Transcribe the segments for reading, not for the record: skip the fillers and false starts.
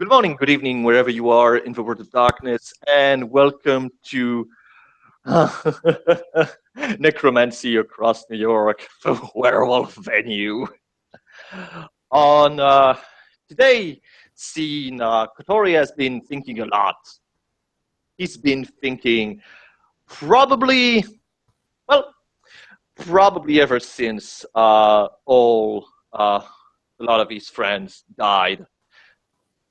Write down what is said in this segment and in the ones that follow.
Good morning, good evening, wherever you are in the world of darkness, and welcome to Necromancy Across New York, the werewolf venue. On today, scene, Kotori has been thinking a lot. He's been thinking probably, well, probably ever since a lot of his friends died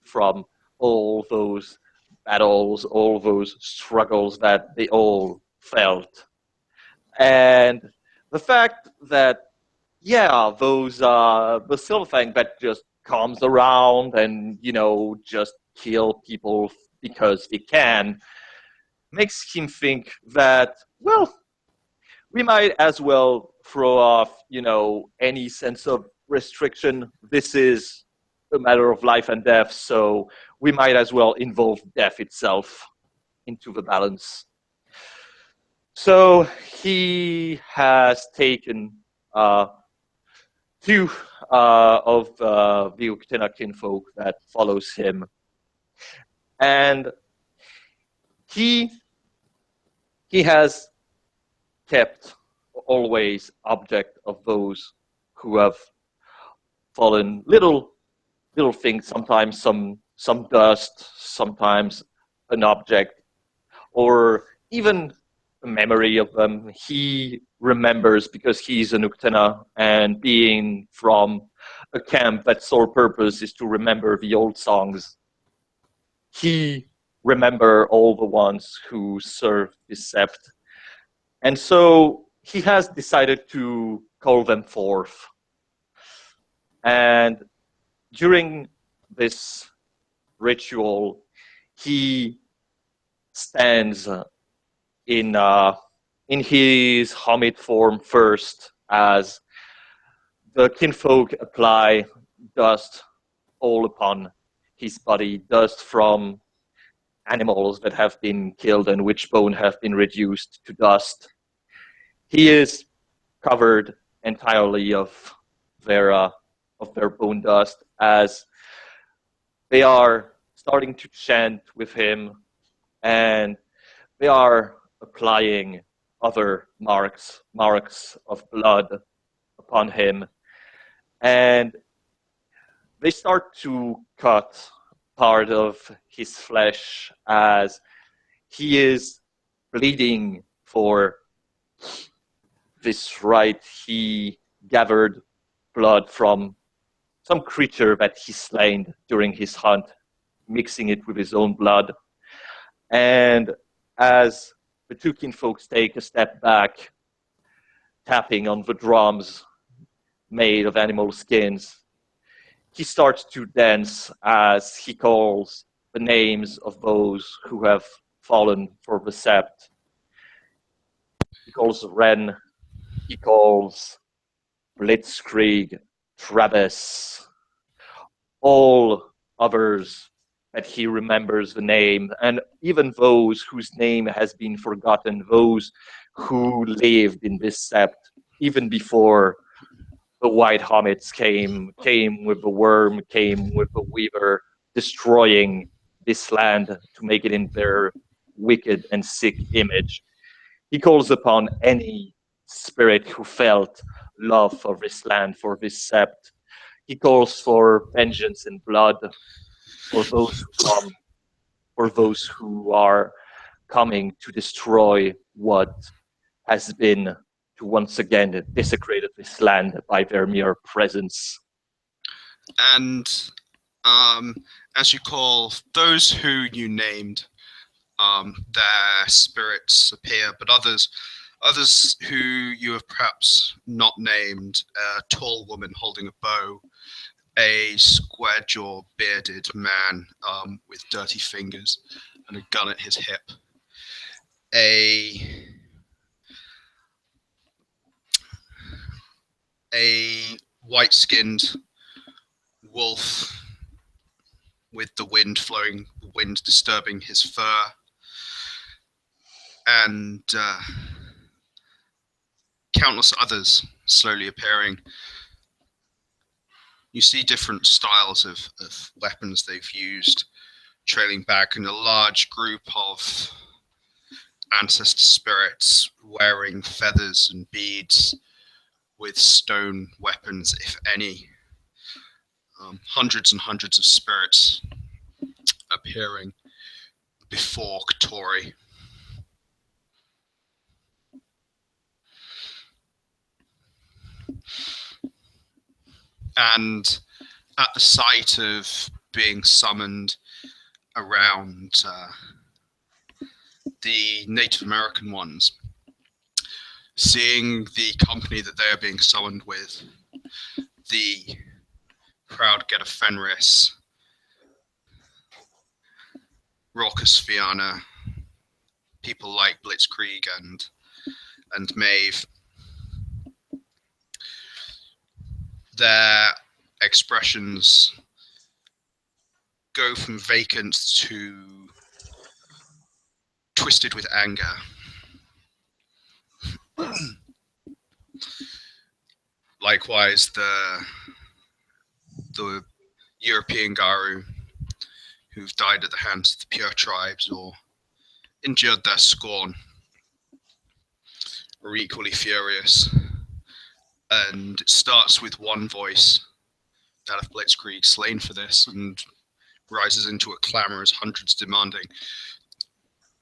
from all those battles, all those struggles that they all felt. And the fact that, yeah, those the Silfang that just comes around and, just kill people because they can, makes him think that, well, we might as well throw off, any sense of restriction. This is a matter of life and death, so we might as well involve death itself into the balance. So he has taken two of the Uktena kinfolk that follows him, and he he has kept always object of those who have fallen, little things, sometimes some dust, sometimes an object, or even a memory of them. He remembers because he's an Uktena, and being from a camp that sole purpose is to remember the old songs. He remember all the ones who served his sept. And so he has decided to call them forth. And during this ritual, he stands in his Hamid form first, as the kinfolk apply dust all upon his body, dust from animals that have been killed and which bone have been reduced to dust. He is covered entirely of their bone dust, as they are starting to chant with him, and they are applying other marks of blood upon him, and they start to cut part of his flesh as he is bleeding for this rite. He gathered blood from some creature that he slain during his hunt, mixing it with his own blood. And as the two kinfolks take a step back, tapping on the drums made of animal skins, he starts to dance as he calls the names of those who have fallen for the sept. He calls Ren, he calls Blitzkrieg, Travis, all others that he remembers the name, and even those whose name has been forgotten, those who lived in this sept even before the white homets came with the worm, came with the weaver, destroying this land to make it in their wicked and sick image. He calls upon any spirit who felt love for this land, for this sept. He calls for vengeance and blood for those who come, for those who are coming to destroy what has been to once again desecrate this land by their mere presence. And as you call those who you named, their spirits appear, but others who you have perhaps not named, a tall woman holding a bow, a square-jawed, bearded man with dirty fingers and a gun at his hip, a white-skinned wolf with the wind disturbing his fur, and countless others slowly appearing. you see different styles of weapons they've used, trailing back in a large group of ancestor spirits wearing feathers and beads with stone weapons, if any. Hundreds and hundreds of spirits appearing before Katori. And at the sight of being summoned around the Native American ones, seeing the company that they are being summoned with, the proud Get of Fenris, Raucous Fianna, people like Blitzkrieg and Maeve, their expressions go from vacant to twisted with anger. Likewise, the European Garu who've died at the hands of the pure tribes or endured their scorn are equally furious. And it starts with one voice, that of Blitzkrieg, slain for this, and rises into a clamor as hundreds demanding,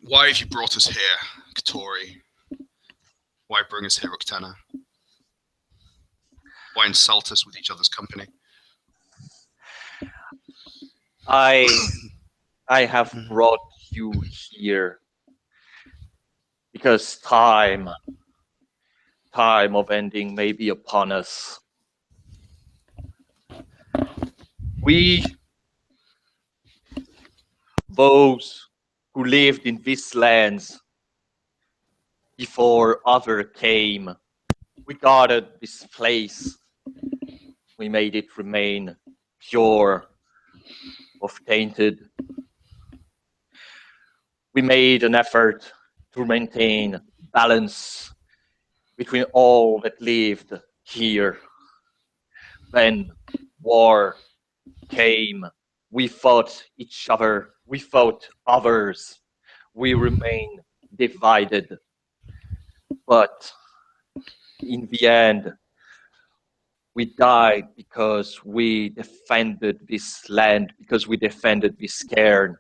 "Why have you brought us here, Katori? Why bring us here, Uktena? Why insult us with each other's company?" I have brought you here because time of ending may be upon us. We, those who lived in these lands before other came, we guarded this place. We made it remain pure of tainted. We made an effort to maintain balance between all that lived here. Then war came. We fought each other. We fought others. We remained divided. But in the end, we died because we defended this land, because we defended this cairn.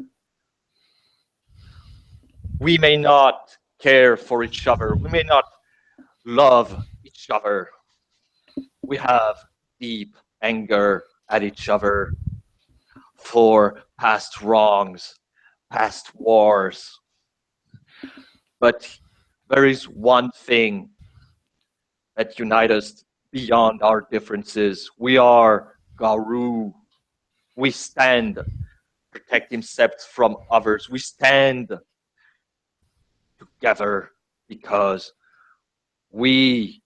We may not care for each other. We may not love each other. We have deep anger at each other for past wrongs, past wars. But there is one thing that unites us beyond our differences. We are Garu. We stand protecting septs from others. We stand together because we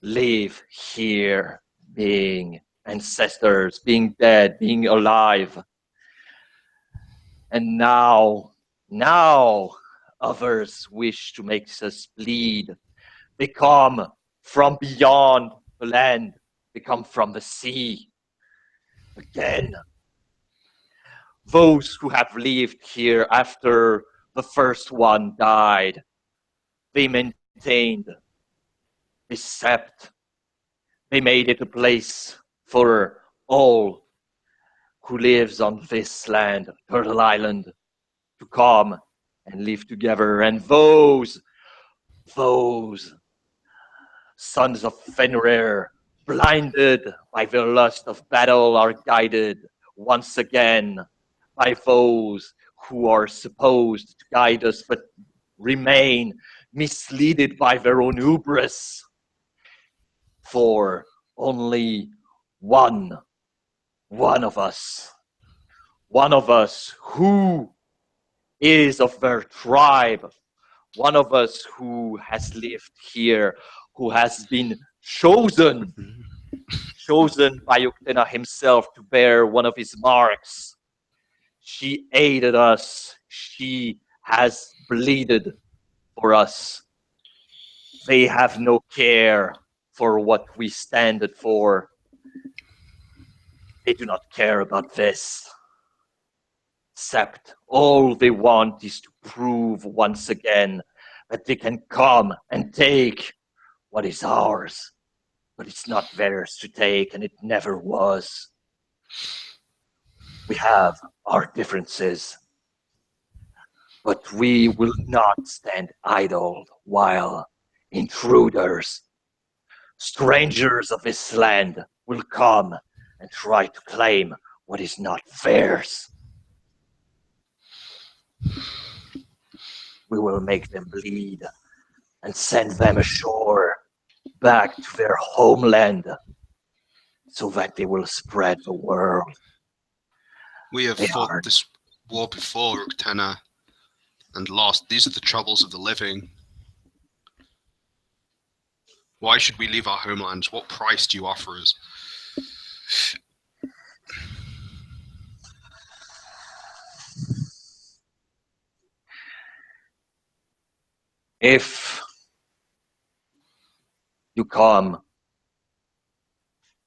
live here, being ancestors, being dead, being alive. And now others wish to make us bleed. They come from beyond the land. They come from the sea. Again, those who have lived here after the first one died, they maintained this sept. They made it a place for all who lives on this land, Turtle Island, to come and live together. And those sons of Fenrir, blinded by the lust of battle, are guided once again by those who are supposed to guide us, but remain misleaded by their own hubris. For only one of us who is of their tribe, one of us who has lived here, who has been chosen by Uktena himself to bear one of his marks. She aided us. She has bleeded for us. They have no care for what we stand for. They do not care about this. Except all they want is to prove once again that they can come and take what is ours. But it's not theirs to take, and it never was. We have our differences, but we will not stand idle while intruders, strangers of this land, will come and try to claim what is not theirs. We will make them bleed and send them ashore back to their homeland so that they will spread the world. We have fought this war before, Uktena, and lost. These are the troubles of the living. Why should we leave our homelands? What price do you offer us? If you come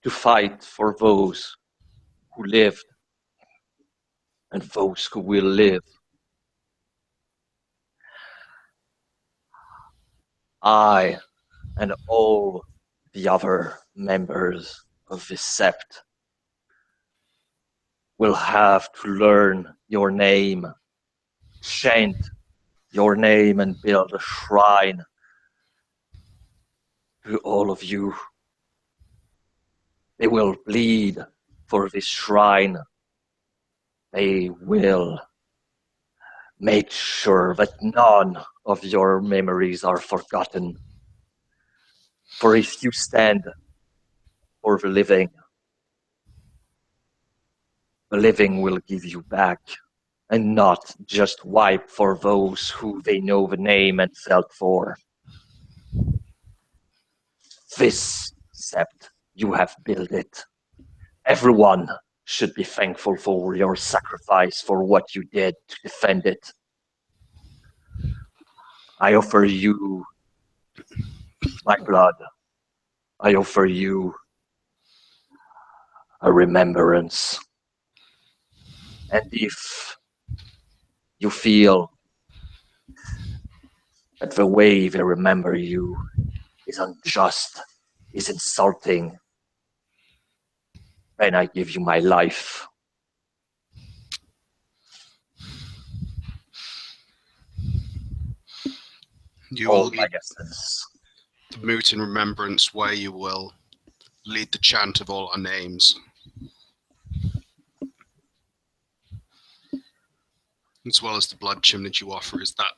to fight for those who lived and those who will live, I and all the other members of this sept will have to learn your name, chant your name, and build a shrine to all of you. They will bleed for this shrine. They will make sure that none of your memories are forgotten. For if you stand for the living will give you back, and not just wipe for those who they know the name and felt for. This sept, you have built it. Everyone should be thankful for your sacrifice, for what you did to defend it. I offer you my blood. I offer you a remembrance. And if you feel that the way they remember you is unjust, is insulting, then I give you my life. You will my essence. The moot in remembrance where you will lead the chant of all our names. As well as the blood chimney you offer. Is that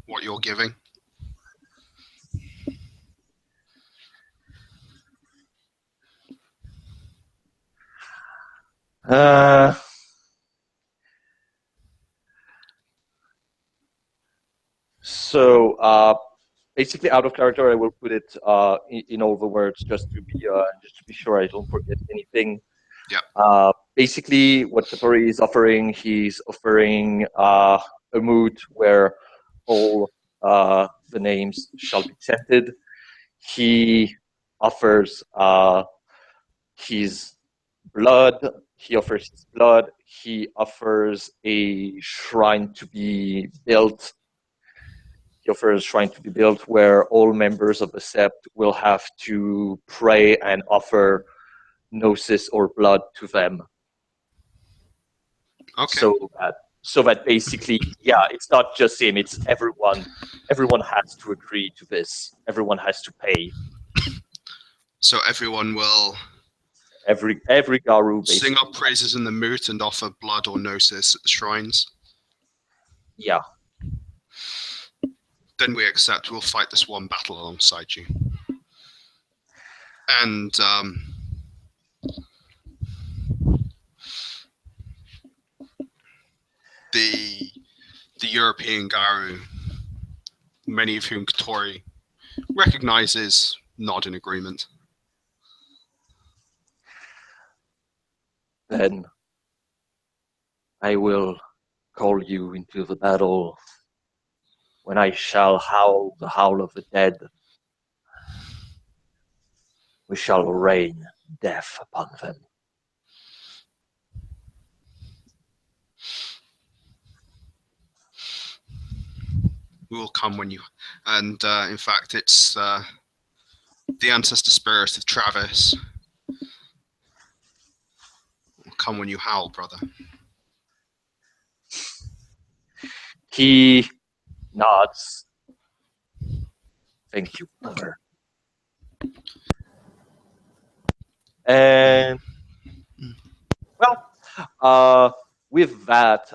what you're giving? So basically, out of character, I will put it in all the words just to be sure I don't forget anything. Yeah. Basically, what Satori is offering, he's offering a mood where all the names shall be chanted. He offers his blood. He offers his blood. He offers a shrine to be built. He offers a shrine to be built where all members of the sept will have to pray and offer gnosis or blood to them. Okay. So that basically, yeah, it's not just him, it's everyone. Everyone has to agree to this. Everyone has to pay. So everyone will... Every Garou basically. Sing our praises in the moot and offer blood or gnosis at the shrines? Yeah. Then we accept. We'll fight this one battle alongside you. And the European Garou, many of whom Katori recognizes, nod in agreement. Then I will call you into the battle when I shall howl the howl of the dead. We shall rain death upon them. We will come when you. And in fact, it's the ancestor spirit of Travis. Will come when you howl, brother. He nods. Thank you, brother. And well, with that,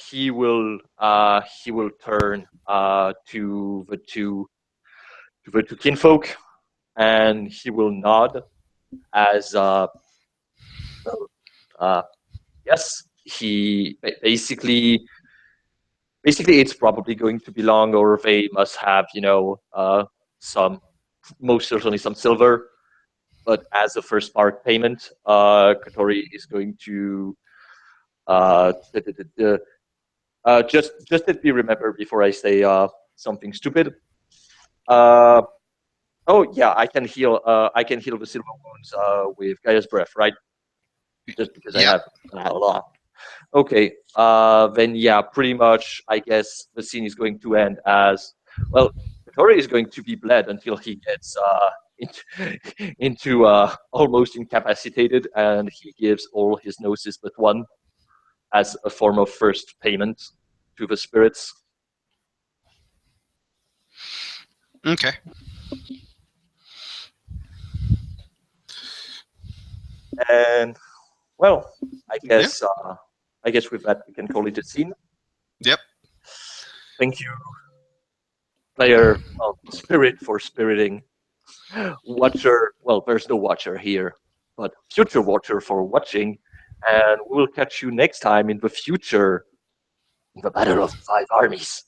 he will turn to the two kinfolk, and he will nod as yes. He basically it's probably going to be long, or they must have some, most certainly some silver. But as a first part payment, Katori is going to just let me remember before I say something stupid. Oh yeah, I can heal. I can heal the silver wounds with Gaia's breath, right? Just because I have a lot. Okay. Then yeah, pretty much. I guess the scene is going to end as well. Katori is going to be bled until he gets into almost incapacitated, and he gives all his noses but one as a form of first payment to the spirits. Okay. And well, I guess with that we can call it a scene. Yep. Thank you, player spirit, for spiriting. Watcher, well, there's no watcher here, but future watcher for watching. And we will catch you next time in the future in the Battle of the Five Armies.